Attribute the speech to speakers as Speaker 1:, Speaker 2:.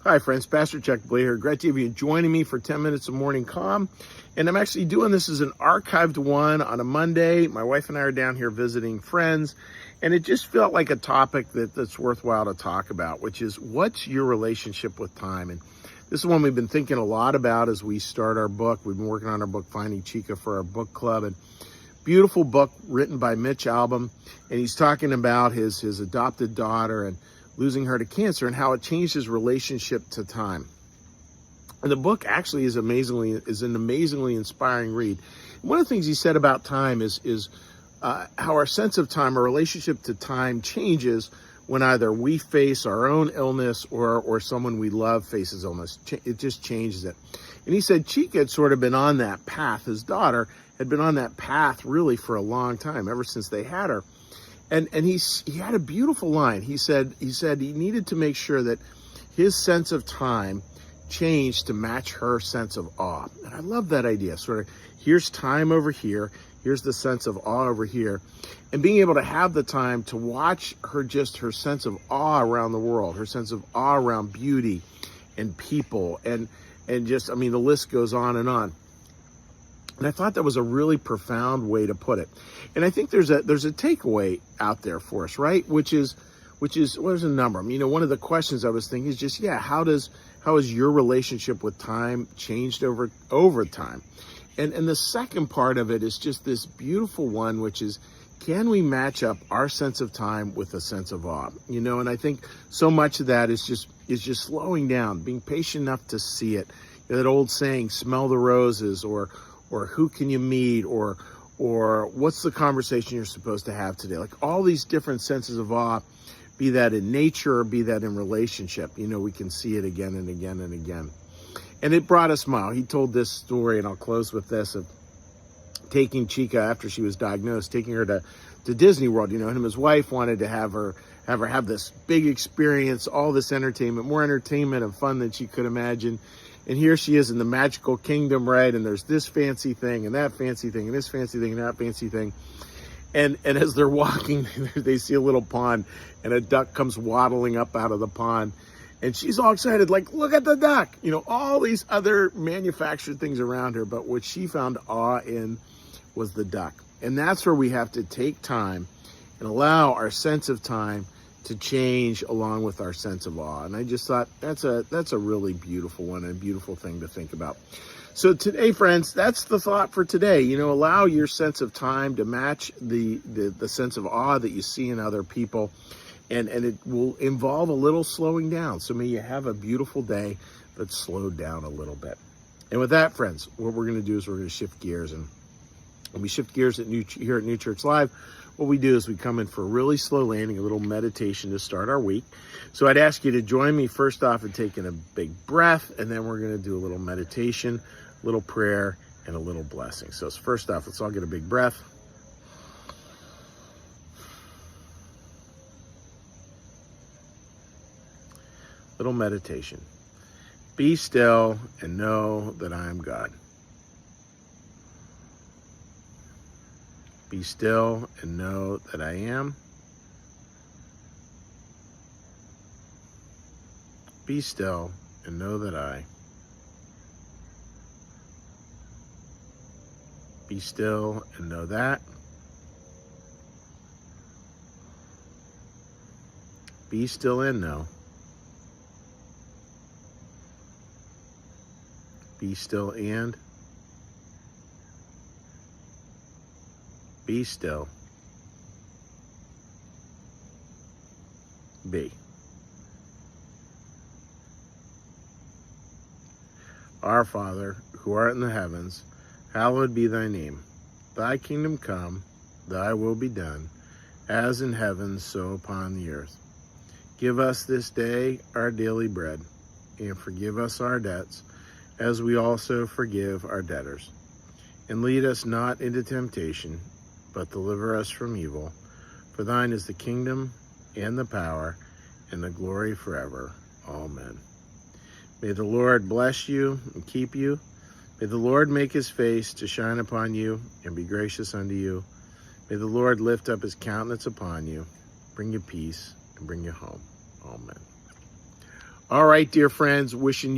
Speaker 1: Hi, friends. Pastor Chuck Blair here. Great to have you joining me for 10 minutes of morning calm. And I'm actually doing this as an archived one on a Monday. My wife and I are down here visiting friends, and it just felt like a topic that's worthwhile to talk about, which is what's your relationship with time? And this is one we've been thinking a lot about as we start our book. We've been working on our book, Finding Chica, for our book club. And beautiful book written by Mitch Albom. And he's talking about his adopted daughter and losing her to cancer and how it changed his relationship to time. And the book actually is an amazingly inspiring read. One of the things he said about time is how our sense of time, our relationship to time changes when either we face our own illness or someone we love faces illness. It just changes it. And he said Chica had sort of been on that path. His daughter had been on that path really for a long time, ever since they had her. And he had a beautiful line. He said he needed to make sure that his sense of time changed to match her sense of awe. And I love that idea. Sort of, here's time over here, here's the sense of awe over here. And being able to have the time to watch her sense of awe around the world, her sense of awe around beauty and people, and just, I mean, the list goes on and on. And I thought that was a really profound way to put it. And I think there's a takeaway out there for us, right? Which is what is a number? I mean, one of the questions I was thinking is just, how has your relationship with time changed over time? And the second part of it is just this beautiful one, which is, can we match up our sense of time with a sense of awe? And I think so much of that is just slowing down, being patient enough to see it. That old saying, smell the roses, or who can you meet, or what's the conversation you're supposed to have today? Like all these different senses of awe, be that in nature or be that in relationship, we can see it again and again and again. And it brought a smile. He told this story, and I'll close with this, of taking Chica after she was diagnosed, taking her to Disney World. Him and his wife wanted to have her have this big experience, all this entertainment, more entertainment and fun than she could imagine. And here she is in the magical kingdom, right? And there's this fancy thing and that fancy thing and this fancy thing and that fancy thing. And as they're walking, they see a little pond, and a duck comes waddling up out of the pond. And she's all excited, like, look at the duck. All these other manufactured things around her. But what she found awe in was the duck. And that's where we have to take time and allow our sense of time to change along with our sense of awe. And I just thought that's a really beautiful one, and a beautiful thing to think about. So today, friends, that's the thought for today. Allow your sense of time to match the sense of awe that you see in other people. And it will involve a little slowing down. So may you have a beautiful day that's slowed down a little bit. And with that, friends, what we're going to do is we're going to shift gears. And when we shift gears here at New Church Live, what we do is we come in for a really slow landing, a little meditation to start our week. So I'd ask you to join me first off in taking a big breath, and then we're going to do a little meditation, a little prayer, and a little blessing. So first off, let's all get a big breath. Little meditation. Be still and know that I am God. Be still and know that I am. Be still and know that I. Be still and know that. Be still and know. Be still and. Be still. Be. Our Father, who art in the heavens, hallowed be thy name. Thy kingdom come, thy will be done, as in heaven, so upon the earth. Give us this day our daily bread, and forgive us our debts, as we also forgive our debtors. And lead us not into temptation, but deliver us from evil. For thine is the kingdom, and the power, and the glory forever. Amen. May the Lord bless you and keep you. May the Lord make his face to shine upon you and be gracious unto you. May the Lord lift up his countenance upon you, bring you peace, and bring you home. Amen. All right, dear friends, wishing you